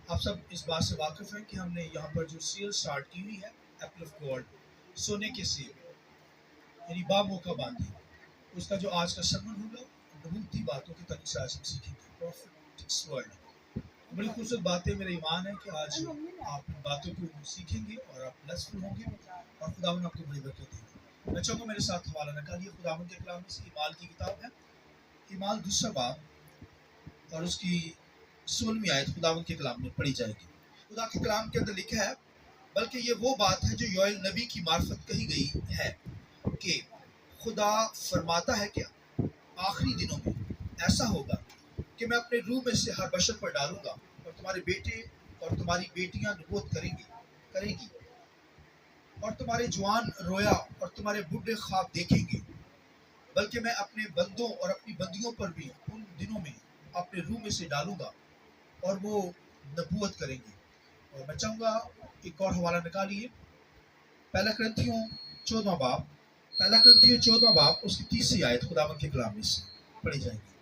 آپ سب اس بات سے واقف ہیں کہ ہم نے یہاں پر جو سیل سٹارٹ کی ہوئی ہے ایپل آف گاڈ سونے کے سیب یعنی با موقع باندھی اس کا جو آج کا سرمن ہوگا نبوتی باتوں کے طریقے سے آج ہم سیکھیں گے پروفیٹکس ورڈ بڑی خوبصورت باتیں میرا ایمان ہے کہ آج آپ ان باتوں کو سیکھیں گے اور آپ بلیسفل ہوں گے اور خداوند آپ کو بڑی برکت دے گا میں چاہوں گا میرے ساتھ حوالہ نکالیے خداوند کے کلام میں سے ایمال کی کتاب ہے ایمال دوسرا باب اور اس کی 16ویں آیت خداوند کے کلام میں پڑھی جائے گی خدا کے کلام کے اندر لکھا ہے بلکہ یہ وہ بات ہے جو یوئیل نبی کی معرفت کہی گئی ہے کہ خدا فرماتا ہے کیا آخری دنوں میں ایسا ہوگا کہ میں اپنے روح میں سے ہر بشر پر ڈالوں گا اور تمہارے بیٹے اور تمہاری بیٹیاں نبوت کریں گی اور تمہارے جوان رویا اور تمہارے بوڑھے خواب دیکھیں گے بلکہ میں اپنے بندوں اور اپنی بندیوں پر بھی ان دنوں میں اپنے روح میں سے ڈالوں گا اور وہ نبوت کریں گے اور میں چاہوں گا ایک اور حوالہ نکالیے پہلا کرنتھیوں 14واں باب اس کی 30 آیت خداوند کے کلام میں سے پڑھی جائے گی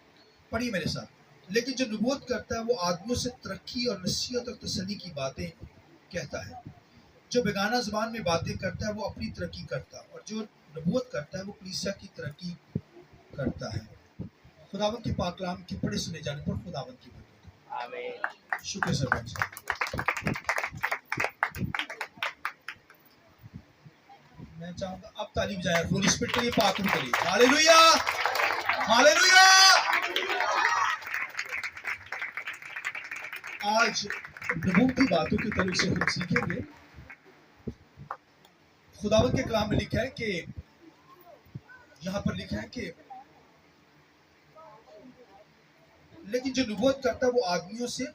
پڑھیے میرے ساتھ لیکن جو نبوت کرتا ہے وہ آدمیوں سے ترقی اور نصیحت اور تسلی کی باتیں کہتا ہے جو بیگانہ زبان میں باتیں کرتا ہے وہ اپنی ترقی کرتا ہے اور جو نبوت کرتا ہے وہ کلیسیا کی ترقی کرتا ہے خداوند کے پاک کلام کے پڑھے سنے جانے پر خداوند کی برکت آمین شکریہ سرپنچ میں چاہوں گا اب تعلیم جائے ہولی اسپرٹ کے لیے پاکر کریے ہاللیلویا ہاللیلویا آج نبوتی باتوں کے تعلق سے ہم سیکھیں گے خداوند کے کلام میں لکھا ہے کہ یہاں پر لکھا ہے کہ لیکن جو نبوت کرتا ہے وہ آدمیوں سے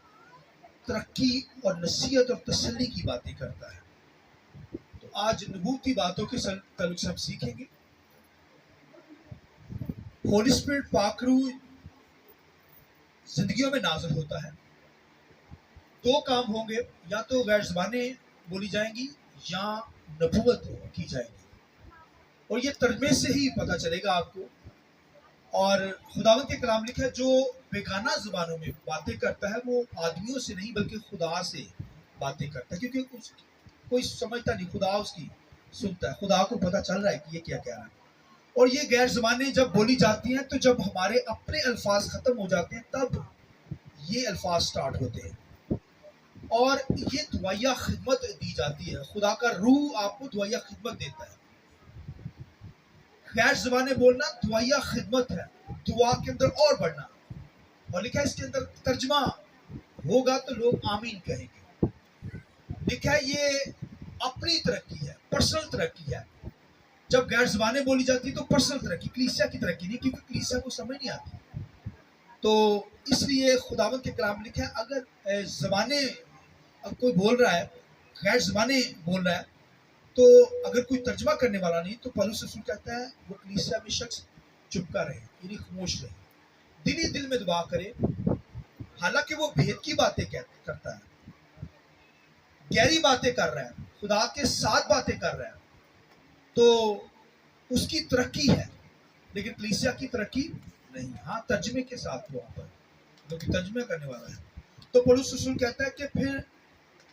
ترقی اور نصیحت اور تسلی کی باتیں کرتا ہے تو آج نبوتی باتوں کے تعلق سے ہم سیکھیں گے ہولی اسپرٹ پاک روح زندگیوں میں نازل ہوتا ہے دو کام ہوں گے یا تو غیر زبانیں بولی جائیں گی یا نبوت کی جائے گی اور یہ ترجمے سے ہی پتہ چلے گا آپ کو اور خداوند کے کلام لکھا ہے جو بیگانہ زبانوں میں باتیں کرتا ہے وہ آدمیوں سے نہیں بلکہ خدا سے باتیں کرتا ہے کیونکہ کوئی سمجھتا نہیں خدا اس کی سنتا ہے خدا کو پتہ چل رہا ہے کہ یہ کیا کہہ رہا ہے اور یہ غیر زبانیں جب بولی جاتی ہیں تو جب ہمارے اپنے الفاظ ختم ہو جاتے ہیں تب یہ الفاظ سٹارٹ ہوتے ہیں اور یہ دعائیہ خدمت دی جاتی ہے خدا کا روح آپ کو دعائیہ خدمت دیتا ہے غیر زبانیں بولنا دعائیہ خدمت ہے دعا کے اندر اور بڑھنا اور لکھا ہے اس کے اندر ترجمہ ہوگا تو لوگ آمین کہیں گے لکھا ہے یہ اپنی ترقی ہے پرسنل ترقی ہے جب غیر زبانیں بولی جاتی تو پرسنل ترقی کلیسیا کی ترقی نہیں کیونکہ کلیسیا کو سمجھ نہیں آتی تو اس لیے خداوند کے کلام لکھا ہے اگر زبانیں کوئی بول رہا ہے غیر زبانیں بول رہا ہے تو اگر کوئی ترجمہ کرنے والا نہیں تو پولس رسول کہتا ہے وہ کلیسیا میں شخص چپکا رہے یعنی خاموش رہے دل ہی دل میں دعا کرے حالانکہ وہ بھید کی باتیں کرتا ہے گہری باتیں کر رہا ہے خدا کے ساتھ باتیں کر رہا ہے تو اس کی ترقی ہے لیکن کلیسیا کی ترقی نہیں ہاں ترجمے کے ساتھ وہاں پر جو کہ ترجمہ کرنے والا ہے تو پولس رسول کہتا ہے کہ پھر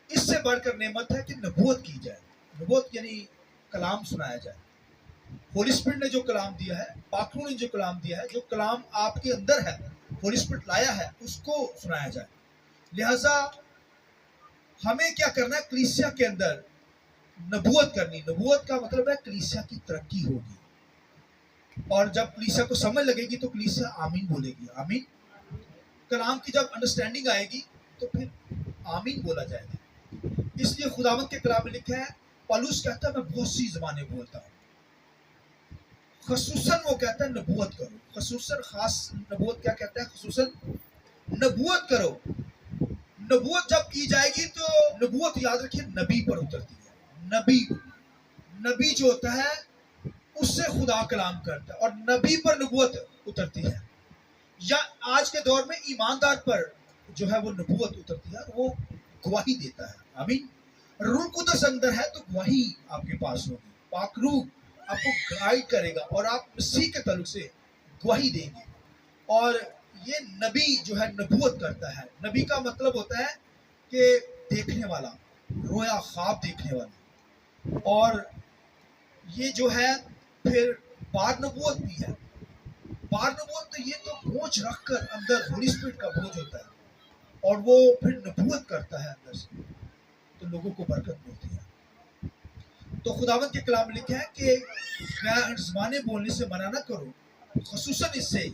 اس سے بڑھ کر نعمت ہے کہ نبوت کی جائے نبوت یعنی کلام سنایا جائے ہولی اسپرٹ نے جو کلام دیا ہے پاک روح نے جو کلام دیا ہے جو کلام آپ کے اندر ہے ہولی اسپرٹ لایا ہے اس کو سنایا جائے لہذا ہمیں کیا کرنا ہے کلیسیا کے اندر نبوت کرنی نبوت کا مطلب ہے کلیسیا کی ترقی ہوگی اور جب کلیسیا کو سمجھ لگے گی تو کلیسیا آمین بولے گی آمین کلام کی جب انڈرسٹینڈنگ آئے گی تو پھر آمین بولا جائے گا اس لیے خداوند کے کلام میں لکھا ہے پالوس کہتا ہے میں بہت سی زبانیں بولتا ہوں خصوصاً وہ کہتا ہے نبوت کرو خصوصاً خاص نبوت کیا کہتا ہے خصوصاً نبوت کرو نبوت جب کی جائے گی تو نبوت یاد رکھیے نبی پر اترتی ہے نبی جو ہوتا ہے اس سے خدا کلام کرتا ہے اور نبی پر نبوت اترتی ہے یا آج کے دور میں ایماندار پر جو ہے وہ نبوت اترتی ہے وہ گواہی دیتا ہے آمین روح القدس اندر ہے تو گواہی آپ کے پاس ہوگی پاک روح آپ کو گائیڈ کرے گا اور آپ مسیح کے تعلق سے گواہی دیں گے اور یہ نبی جو ہے نبوت کرتا ہے نبی کا مطلب ہوتا ہے کہ دیکھنے والا, رویا خواب دیکھنے والا. اور یہ جو ہے پھر بار نبوت بھی ہے. بار نبوت تو یہ تو بوجھ رکھ کر اندر ہولی اسپرٹ کا بوجھ ہوتا ہے اور وہ پھر نبوت کرتا ہے اندر سے, تو لوگوں کو برکت ملتی ہے. تو خداوند کے کلام میں لکھا ہے کہ غیر زبانیں بولنے سے منع نہ کرو, خصوصاً اس سے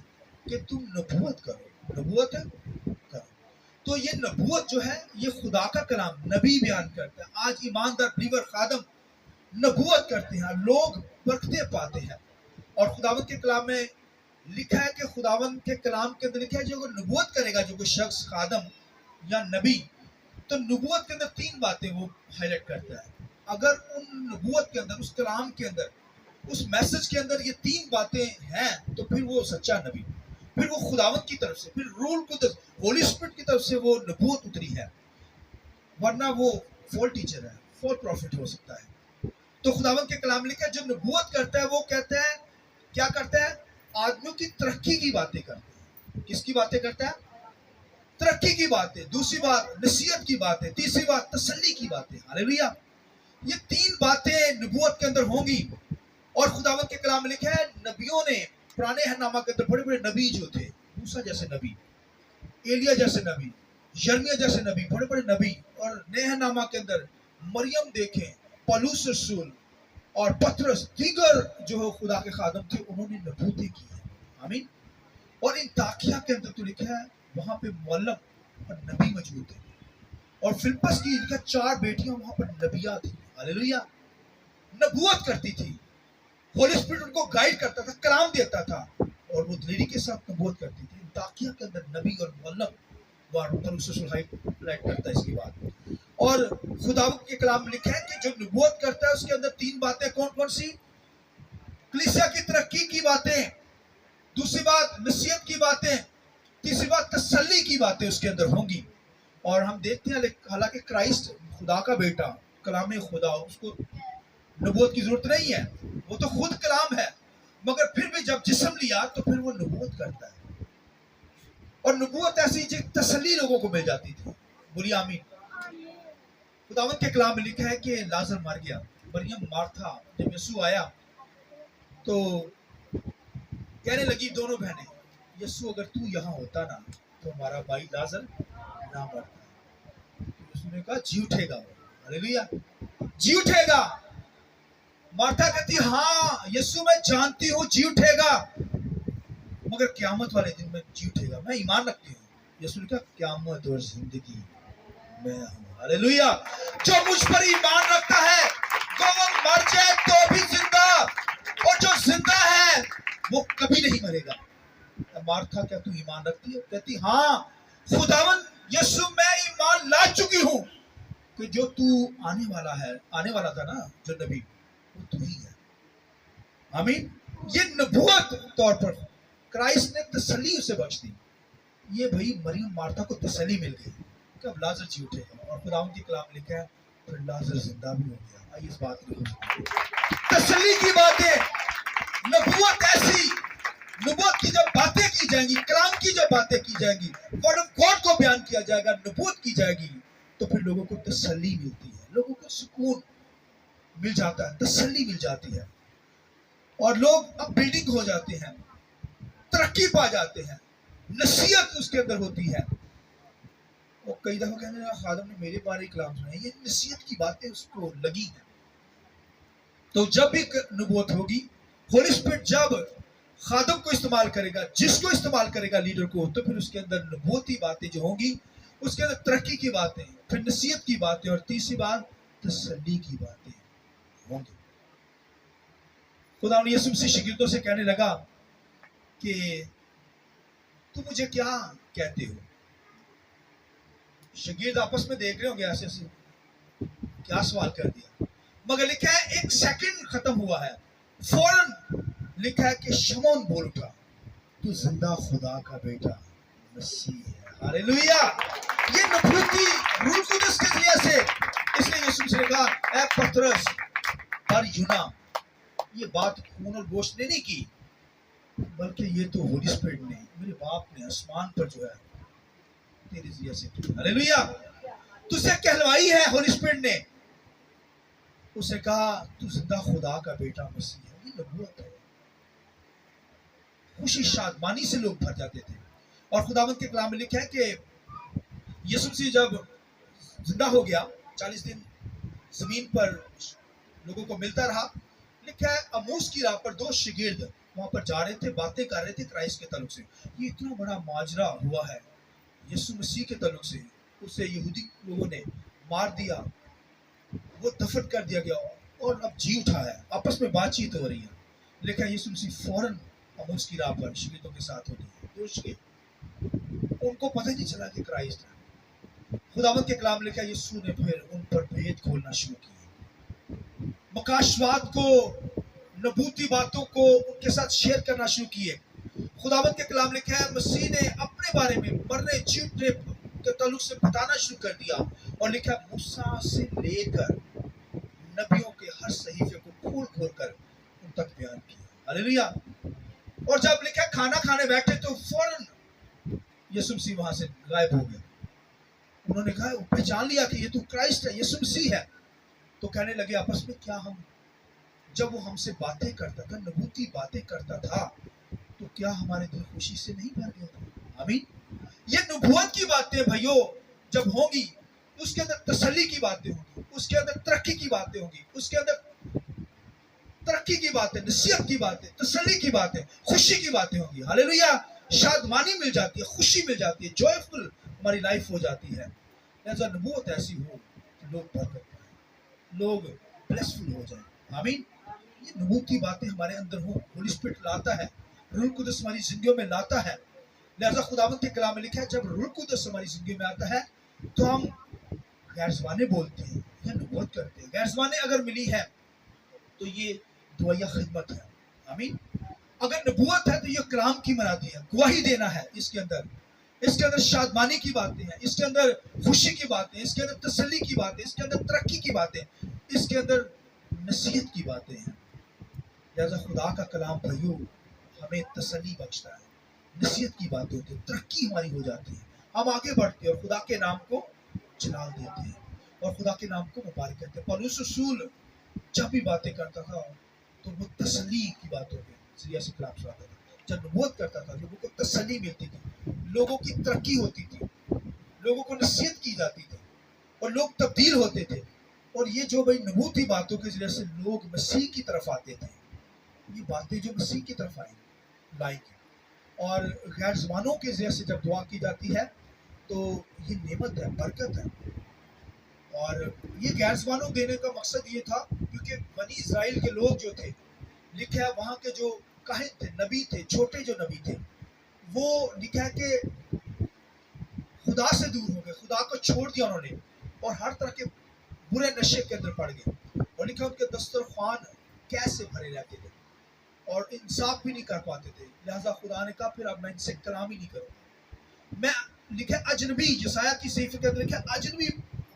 کہ تم نبوت کرو. نبوت کرو. تو یہ نبوت جو ہے یہ خدا کا کلام نبی بیان کرتا ہے. آج ایماندار بلیور خادم نبوت کرتے ہیں, لوگ برکتیں پاتے ہیں. اور خداوند کے کلام میں لکھا ہے کہ خداوند کے کلام کے اندر لکھا ہے جو نبوت کرے گا جو کوئی شخص خادم یا نبی, تو نبوت کے اندر 3 باتیں وہ ہائی لائٹ کرتا ہے. اگر ان نبوت کے اندر, اس کلام کے اندر, اس میسج کے اندر یہ 3 باتیں ہیں تو پھر وہ سچا نبی, پھر وہ خداوند کی طرف سے, پھر رول کو ہولی اسپرٹ کی طرف سے وہ نبوت اتری ہے, ورنہ وہ فال ٹیچر ہے, فال پروفٹ ہو سکتا ہے. تو خداوند کے کلام لکھا ہے جو نبوت کرتا ہے وہ کہتا ہے کیا کرتا ہے, آدمیوں کی ترقی کی باتیں کرتا ہے. کس کی باتیں کرتا ہے؟ ترقی کی باتیں. دوسری بات نصیحت کی باتیں. تیسری بات تسلی کی باتیں. ہاللیلویا. یہ 3 باتیں نبوت کے اندر ہوں گی. اور خداوند کے کلام میں لکھا ہے نبیوں نے پرانے نامہ کے اندر بڑے بڑے نبی جو تھے, موسیٰ جیسے نبی, ایلیا جیسے نبی, یرمیہ جیسے نبی, بڑے بڑے نبی. اور نئے نامہ کے اندر مریم دیکھیں, پولس رسول اور پطرس, دیگر جو خدا کے خادم تھے, انہوں نے نبوتیں کی ہیں. آمین. اور انطاکیہ کے اندر تو لکھا ہے وہاں پہ معلم اور نبی موجود تھے. اور فلپس کی 4 بیٹیاں وہاں پر نبیہ تھیں. ہاللیلویا. نبوت کرتی تھی. ہولی اسپرٹ ان کو گائیڈ کرتا تھا, کلام دیتا تھا, اور وہ دلیری کے ساتھ نبوت کرتی تھی. انطاکیہ کے اندر نبی اور معلم لائٹ کرتا ہے اس کی بات. اور خداوند کے کلام میں لکھا ہے کہ جو نبوت کرتا ہے اس کے اندر 3 باتیں کون کون سی؟ کلیسیا کی ترقی کی باتیں, دوسری بات نصیحت کی باتیں, تیسری بات تسلی کی باتیں اس کے اندر ہوں گی. اور ہم دیکھتے ہیں حالانکہ کرائسٹ خدا کا بیٹا, کلام خدا, اس کو نبوت کی ضرورت نہیں ہے, وہ تو خود کلام ہے, مگر پھر بھی جب جسم لیا تو پھر وہ نبوت کرتا ہے. اور نبوت ایسی تسلی لوگوں کو مل جاتی تھی. بولیے آمین. خداوند کے کلام میں لکھا ہے کہ لازر مر گیا. مریم مارتھا جب یسوع آیا تو کہنے لگی دونوں بہنیں, یسوع اگر تو یہاں ہوتا نا تو ہمارا بھائی لازر نہ مرتا. یسوع نے کہا جی اٹھے گا. ہاللیلویا. جی اٹھے گا. مارتھا کہتی ہاں یسوع میں جانتی ہوں جی اٹھے گا, مگر قیامت والے دن میں جی اٹھے گا, میں ایمان رکھتی ہوں. یسوع نے کہا قیامت اور زندگی میں ہوں. ہاللیلویا. جو مجھ پر ایمان رکھتا ہے وہ مر جائے تو بھی زندہ, اور جو زندہ ہے وہ کبھی نہیں مرے گا. مارتھا کیا تو ایمان رکھتی ہے؟ کہتی ہاں خداوند یسوع میں ایمان لا چکی ہوں کہ جو تو آنے والا ہے, آنے والا تھا نا جو نبی, وہ تو ہی ہے. آمین. یہ نبوت طور پر کرائسٹ نے تسلی اسے بخش دی. یہ بھائی مریم مارتھا کو تسلی مل گئی کہ اب لازر جی اٹھے گا. اور خداوند کی کلام لکھا ہے پھر لازر زندہ بھی ہو گیا. آئیے اس بات کو تسلی کی باتیں, نبوت ایسی, نبوت کی جب باتیں کی جائیں گی, کلام کی جب باتیں کی جائیں گی, ورڈ آف گاڈ کو بیان کیا جائے گا, نبوت کی جائے گی, تو پھر لوگوں کو تسلی ملتی ہے, لوگوں کو سکون مل جاتا ہے, تسلی مل جاتی ہے, اور لوگ اب بلڈنگ ہو جاتے ہیں, ترقی پا جاتے ہیں, نصیحت اس کے اندر ہوتی ہے. وہ کئی دفعہ کہنے لگا خادم نے میرے بارے کلام سنا, یہ نصیحت کی باتیں اس کو لگی ہیں. تو جب بھی نبوت ہوگی, ہولی اسپرٹ جب خادم کو استعمال کرے گا, جس کو استعمال کرے گا لیڈر کو, تو پھر اس کے اندر نبوتی باتیں جو ہوں گی, اس کے اندر ترقی کی باتیں, پھر نصیحت کی باتیں, اور تیسری بات تسلی کی باتیں ہوں گی. خدا نے یسوع مسیح شاگردوں سے کہنے لگا کہ تم مجھے کیا کہتے ہو؟ شاگرد آپس میں دیکھ رہے ہوں گے ایسے ایسے, کیا سوال کر دیا. مگر لکھا ہے 1 سیکنڈ ختم ہوا ہے, فوراً لکھا ہے کہ شمعون بول اٹھا تو زندہ خدا کا بیٹا مسیح ہے. ہاللیلویا. یہ نبوتی روح القدس کے ذریعے سے, اس لیے یسوع نے کہا اے پطرس اور یونا, یہ بات خون اور گوشت نے نہیں کی, بلکہ یہ تو ہولی اسپرٹ نے, میرے باپ نے آسمان پر جو ہے تیرے ذریعے سے کی. ہاللیلویا. तुझसे कहलवाई है होली स्पिरिट ने। उसने कहा तू जिंदा खुदा का बेटा मसीह है। ये नबूवत है। खुशी शादमानी से लोग भर जाते थे। और खुदावंद के कलाम में लिखा है कि यीशु मसीह जब जिंदा हो गया 40 दिन जमीन पर लोगों को मिलता रहा। लिखा है अमूस की राह पर 2 शागिर्द वहां पर जा रहे थे, बातें कर रहे थे क्राइस्ट के ताल्लुक से। ये इतना बड़ा माजरा हुआ है यीशु मसीह के ताल्लुक से। उसे यहूदी लोगों ने मार दिया, वो दफन कर दिया गया और अब जी उठा है। आपस में बातचीत हो रही है। लिखा है यीशु मसीह फौरन अमूस की राह पर शागिर्दों के साथ होती है। 2 शागिर्द, उनको पता ही नहीं चला कि क्राइस्ट है। खुदावंद के कलाम लिखा है यीशु ने फिर उन पर भेद खोलना शुरू किया, मकाशवाद को, नबूती बातों को उनके साथ शेयर करना शुरू किए। खुदावंद के कलाम लिखा है मसीह ने अपने बारे में मरने जीतने के ताल्लुक से बताना शुरू कर दिया। और लिखा मूसा से लेकर नबियों के हर सहीफे को खोल खोल कर उन तक बयान किया। हालेलुया। और जब लिखा खाना खाने बैठे तो फौरन यीशु मसीह वहां से गायब हो गए। उन्होंने कहा पहचान लिया कि ये तो क्राइस्ट है, यीशु मसीह है। तो कहने लगे आपस में क्या हम, जब वो हमसे बातें करता था, नबूती बातें करता था, तो क्या हमारे दिल खुशी से नहीं भर गया था? आमीन। ये नबूवत की बातें भाइयों जब होंगी, उसके अंदर तसल्ली की बातें होंगी, उसके अंदर तरक्की की बातें होंगी, उसके अंदर तरक्की की बातें, नसीहत की बातें, तसल्ली की बातें, खुशी की बातें होंगी। हालेलुया। शादमानी मिल जाती है, खुशी मिल जाती है, जॉयफुल हमारी लाइफ हो जाती है। लिहाजा नबूवत ऐसी हो कि लोग बरकत पाएं, लोग ब्लेसफुल हो जाएं। आमीन। ये नबूवती बातें हमारे अंदर हो, होली स्पिरिट लाता है, रूह कुदस हमारी जिंदगियों में लाता है। लिहाजा खुदावंद के कलाम में लिखा है जब रूह कुदस हमारी जिंदगी में आता है तो हम गैर ज़बानें बोलते हैं या नबूवत करते हैं। गैर ज़बानें अगर मिली है तो ये दुआया खिदमत है। आमीन। अगर नबूवत है तो ये कलाम की मरादी है, गवाही देना है। इसके अंदर शादमानी की बातें हैं, इसके अंदर खुशी की बातें, इसके अंदर तसल्ली की बातें, इसके अंदर तरक्की की बातें, इसके अंदर नसीहत की बातें हैं। लिहाजा खुदा का कलाम भाइयों हमें तसल्ली बख्शता है, नसीहत की बातें होती है, तरक्की हमारी हो जाती है, हम आगे बढ़ते हैं और खुदा के नाम को जलाल देते हैं और खुदा के नाम को मुबारक करते हैं। पौलुस रसूल जब भी बातें करता था तो वो तसल्ली की बातों पे सीरिया से कलाम सुनाता था। जब नबूवत करता था लोगों को तसल्ली मिलती थी, लोगों की तरक्की होती थी, लोगों को नसीहत की जाती थी और लोग तब्दील होते थे। और ये जो भाई नबूवती बातों के जरिए से लोग मसीह की तरफ आते थे, ये बातें जो मसीह की तरफ लाई और गैर ज़बानों के जरिए से जब दुआ की जाती है तो ये नेमत है, बरकत है। और ये गैर ज़बानों देने का मकसद ये था क्योंकि बनी इज़राइल के लोग जो थे, लिखा है वहाँ के जो काहिन थे, नबी थे, छोटे जो नबी थे, वो लिखा है कि खुदा से दूर हो गए, खुदा को छोड़ दिया उन्होंने और हर तरह के बुरे नशे के अंदर पड़ गए। और लिखा उनके दस्तरखान कैसे भरे रहते थे और इंसाफ भी नहीं कर पाते थे। लिहाजा खुदा ने कहा फिर अब मैं इनसे कलाम ही नहीं करूँगा, मैं लिखा अजनबी, यशायाह की सहीफे के अंदर लिखा अजनबी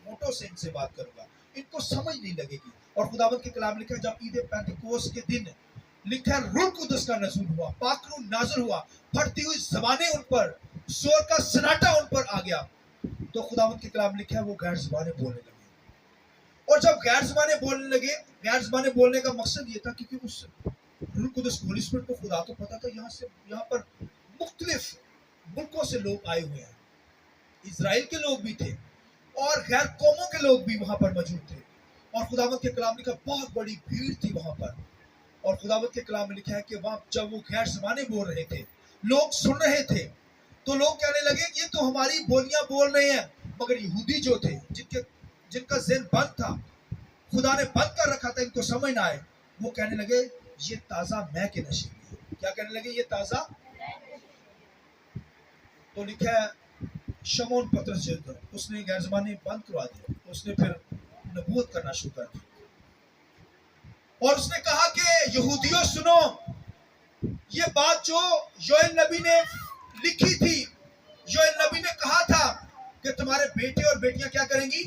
होठों से इनसे बात करूंगा, इनको समझ नहीं लगेगी। और खुदावंद के कलाम लिखा जब ईद पेंतिकोस्त के दिन लिखा रूह कुदस का नज़ूल हुआ, पाकरू नाज़िल हुआ, फटती हुई ज़बानें उन पर, शोर का सन्नाटा उन पर आ गया, तो खुदावंद के कलाम लिखा है वो गैर ज़बानें बोलने लगे। और जब गैर ज़बानें बोलने लगे, गैर ज़बानें बोलने का मकसद ये था क्योंकि उस रूह कुदस होली स्पिरिट को खुदा को पता था यहाँ पर मुख्तलिफ मुल्कों से लोग आए हुए हैं, इजराइल के लोग भी थे और गैर कौमों के लोग भी वहां पर मौजूद थे। और खुदावंद के कलाम लिखा बहुत बड़ी भीड़ थी वहां पर। और खुदावंद के कलाम में लिखा है कि वहां जब वो गैर ज़बानें बोल रहे थे, लोग सुन रहे थे, तो लोग कहने लगे ये तो हमारी बोलियां बोल रहे हैं। मगर यहूदी जो थे, जिनका ज़हन बंद था, खुदा ने बंद कर रखा था, इनको समझ ना आए, वो कहने लगे ये ताज़ा मैं के नशे में है। क्या कहने लगे? ये ताज़ा। तो लिखा है शमौन पतरस जो उसने गैर ज़बानें बंद करवा दी, उसने फिर नबूवत करना शुरू कर दी और उसने कहा कि यहूदियों सुनो, ये बात जो योएल नबी ने लिखी थी, योएल नबी ने कहा था कि तुम्हारे बेटे और बेटियां क्या करेंगी?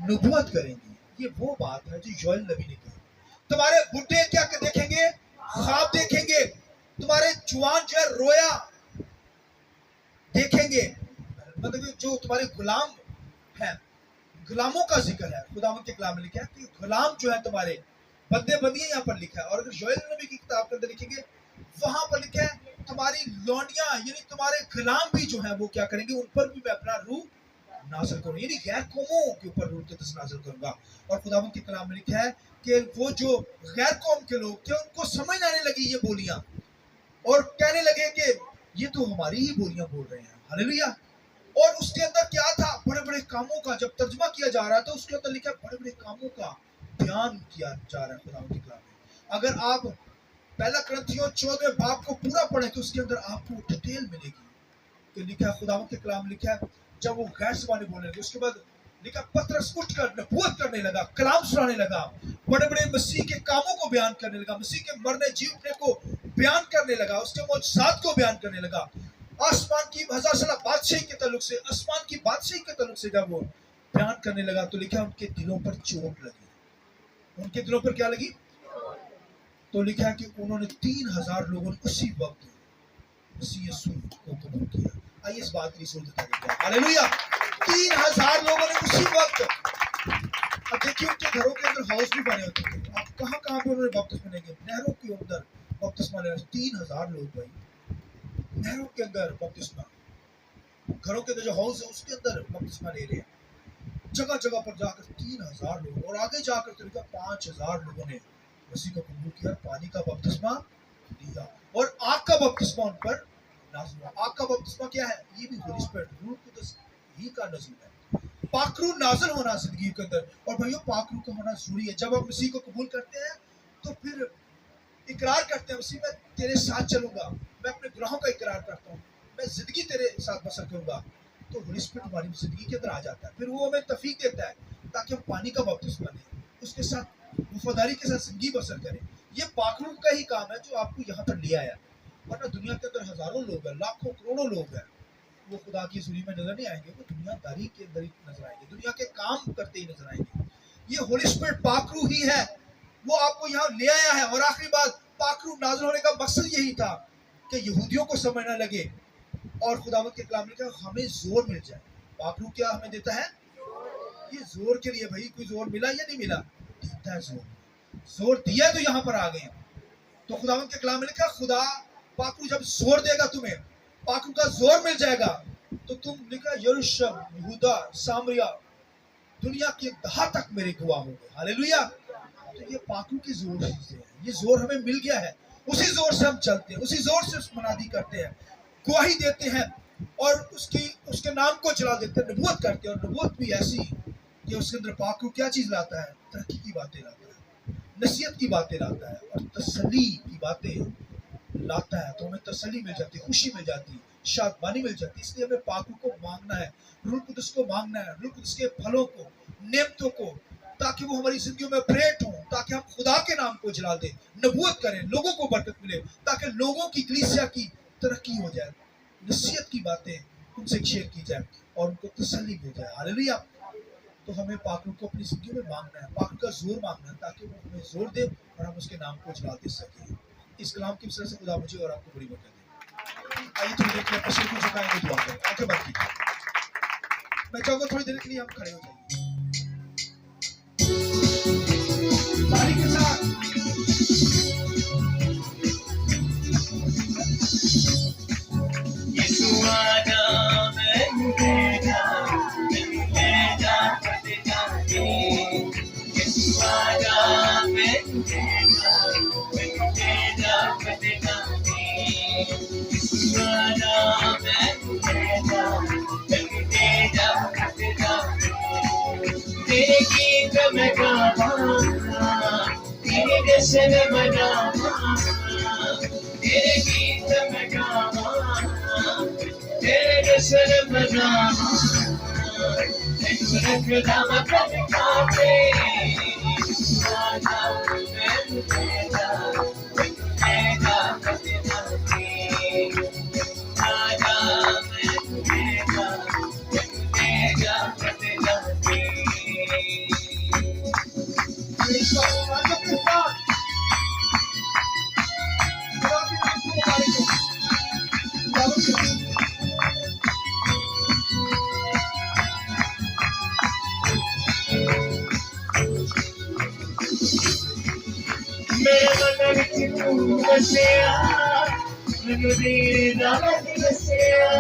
नबूवत करेंगी। ये वो बात है जो योएल नबी ने कही। तुम्हारे बुढ़े क्या देखेंगे? ख्वाब देखेंगे। तुम्हारे जवान जो है रोया देखेंगे, मतलब जो तुम्हारे गुलाम हैं गुलामों का जिक्र है। खुदावंद के कलाम में लिखा है कि गुलाम जो है तुम्हारे बंदे बंदियां यहाँ पर लिखा है। और अगर योएल नबी की किताब के अंदर लिखेंगे वहां पर लिखा है तुम्हारी लौंडियां यानी तुम्हारे गुलाम भी जो है वो क्या करेंगे, उन पर भी मैं अपना रूह नाज़िल करूंगा, यानी गैर कौमों के ऊपर रूह कुद्दस नाज़िल करूंगा। और खुदावंद के कलाम में लिखा है कि वो जो गैर कौम के लोग थे उनको समझ आने लगी ये बोलियां और कहने लगे कि ये तो हमारी ही बोलियां बोल रहे हैं। हालेलुया। और उसके अंदर क्या था, बड़े बड़े कामों का जब तर्जुमा किया जा रहा था उसके अंदर लिखा बड़े बड़े कामों का बयान किया जा रहा है खुदावंद के कलाम में। अगर आप पहला कुरिन्थियों 14 बाब को पूरा पढ़े तो उसके अंदर आपको डिटेल मिलेगी कि लिखा है खुदावंद के कलाम लिखा है जब वो गैर ज़बानी बोलने लगे उसके बाद लिखा पतरस उठकर नबूवत करने लगा, कलाम सुनाने लगा, बड़े बड़े मसीह के कामों को बयान करने लगा, मसीह के मरने जी उठने को बयान करने लगा, उसके मौजज़ात को बयान करने लगा, आसमान की हजार साल बादशाही के ताल्लुक से, आसमान की बादशाही के ताल्लुक से जब वो बयान करने लगा तो लिखा उनके दिलों पर चोट लगी। उनके दिलों पर क्या लगी? तो लिखा है कि उन्होंने 3000 लोगों ने उसी वक्त मसीह यीशु को कबूल किया। आइए इस बात की सुन देता है। हालेलुया। 3000 लोगों ने उसी वक्त। अब देखिए उनके घरों के अंदर हाउस भी बने होते थे। अब कहाँ कहाँ पे उन्होंने बपतिस्मा लेंगे? नहरों के अंदर बपतिस्मा ले रहे। 3000 लोग भाई नहरों के अंदर बपतिस्मा, घरों के अंदर जो हाउस है उसके अंदर बपतिस्मा ले रहे हैं। जगह जगह पर जाकर 3000 लोग और आगे जाकर तरीका 5000 लोगों ने मसीह को कबूल किया, पानी का बपतिस्मा लिया और आग का बपतिस्मा उन पर नाज़िल हुआ। आग का बपतिस्मा क्या है? ये भी होली स्पिरिट रूह कुद्दस ही का नज़ूल है। पाकरू नाज़िल होना जिंदगी के अंदर। और भाइयों पाकरू का होना जरूरी है। जब आप मसीह को कबूल करते हैं तो फिर इकरार करते हैं मसीह मैं तेरे साथ चलूंगा, मैं अपने गुनाहों का इकरार करता हूँ, मैं जिंदगी तेरे साथ बसर करूंगा, तो होली स्पिरिट हमारी जिंदगी के अंदर आ जाता है। फिर वो हमें तौफीक देता है ताकि हम पानी का बपतिस्मा लें, उसके साथ वफादारी के साथ जिंदगी बसर करें। ये पाकरू का ही काम है जो आपको यहाँ पर ले आया। वरना दुनिया के अंदर हजारों लोग हैं, लाखों करोड़ों लोग हैं, वो खुदा की हुजूरी में नजर नहीं आएंगे, वो दुनियादारी के अंदर ही नजर आएंगे, दुनिया के काम करते ही नजर आएंगे। ये होली स्पिरिट पाकरू ही है, वो आपको यहाँ ले आया है। और आखिरी बात, पाकरू नाज़िल होने का मकसद यही था कि यहूदियों को समझ न लगे और खुदावंद के कलाम में हमें जोर मिल जाए। पाकरू क्या हमें देता है? ये जोर के लिए। भाई कोई जोर मिला या नहीं मिला? देता है जोर। जोर दिया तो यहाँ पर आ गए। तो खुदावंद के कलाम में लिखा खुदा पाकरू जब जोर देगा तुम्हें, पाकरू का जोर मिल जाएगा तो तुम लिखा यरूशलेम, यहूदा, सामरिया, दुनिया की दहा तक मेरे गवाह होंगे। हालेलुया। तो ये पाकरू की जोर से है, ये जोर हमें मिल गया है, उसी जोर से हम चलते हैं, उसी जोर से मनादी करते हैं, गवाही देते हैं और उसके नाम को चला देते हैं, नबूवत करते हैं। और नबूवत भी ऐसी कि उसके अंदर पाकरू क्या चीज लाता है? तरक्की की बातें लाता है, नसीहत की बातें लाता है और तसल्ली की बातें लाता है। तो हमें तसल्ली मिल जाती है, खुशी मिल जाती है, शादमानी मिल जाती है। इसलिए हमें पाकरू को मांगना है, रूह कुद्दस को मांगना है, रूह कुद्दस के फलों को, नेमतों को, ताकि वो हमारी जिंदगी में प्रेरित हो, ताकि हम खुदा के नाम को जला दें, नबूवत करें, लोगों को बरकत मिले, ताकि लोगों की कलीसिया की तरक्की हो जाए, नसीहत की बातें उनसे शेयर की जाए और उनको तसल्ली मिल जाए। हालेलुया। तो हमें पाकरू को अपनी जिंदगी में मांगना है, पाकरू का जोर मांगना है ताकि वो हमें जोर दे और हम उसके नाम को जला दे सकें। इस कलाम की वजह से खुदा मुझे और आपको बड़ी बरकत दे। आइए थोड़ी देर के लिए सिर को झुकाएंगे, दुआ करें, आंखें बंद कीजिए। मैं चाहूंगा थोड़ी देर के लिए हम खड़े हो जाएंगे ताली के साथ। यीशु आजा बंदेगा, बंदेगा बंदेगा, यीशु आजा बंदेगा, बंदेगा बंदेगा, यीशु आजा बंदेगा, बंदेगा बंदेगा। तेरे गीत में गाऊंगा, तेरे जश्न मनाऊंगा, तेरे गीत में गाऊंगा, तेरे जश्न मनाऊंगा, तेरे नाम पर गाते आजा बंदेगा, बंदेगा बंदेगा, आजा बंदेगा, बंदेगा बंदेगा। मेरे मन विच तू बसिया मैनू दीदा मत दसिया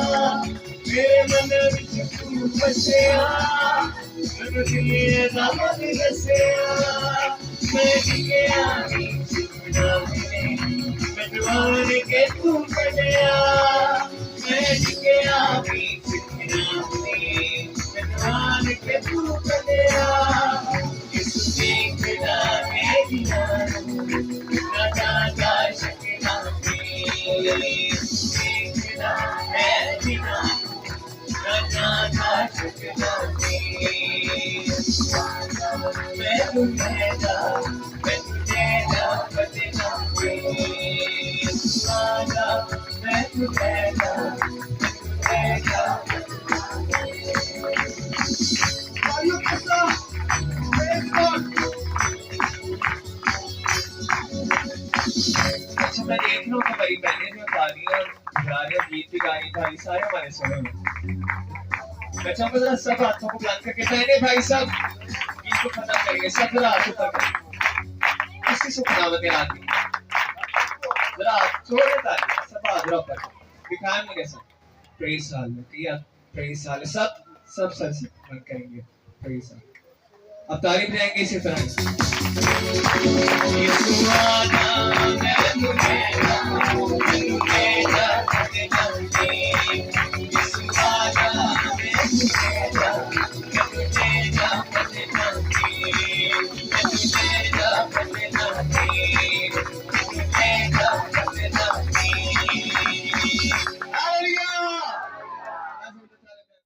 मेरे मन विच तू बसिया मैनू दीदा मत दसिया मैं जिया नी चुना मैनू आन के तू बनिया मैं जिया नी चुना मैनू आन के तू बनिया इस देखदा मेरी राजा का शकना देखदा मेरी राजा का शकना मैं तुझेगा बदना राजा मैं तुझेगा Mario Costa, praise God. अच्छा मैं देख रहा हूँ कि मेरी बहनें जो गा रही है और गा रही है गीत भी गा रही था ये सारे हमारे सुने हुए मैं चाहूँगा जरा सब हाथों को बुलंद करके बहनें भाई सब गीत को खत्म करेंगे सब जरा हाथ ऊपर करें किसी से खुदावत याद नहीं जरा छोड़े ताली सब हाथ जरा ऊपर दिखाएं मुझे सब प्रेज हालेलुया प्रेज हालेलुया सब सर से बंद करेंगे प्रेज अब तारीफ जाएंगे इसी तरह यीशु आना मैं तुझेगा यीशु आना मैं तुझेगा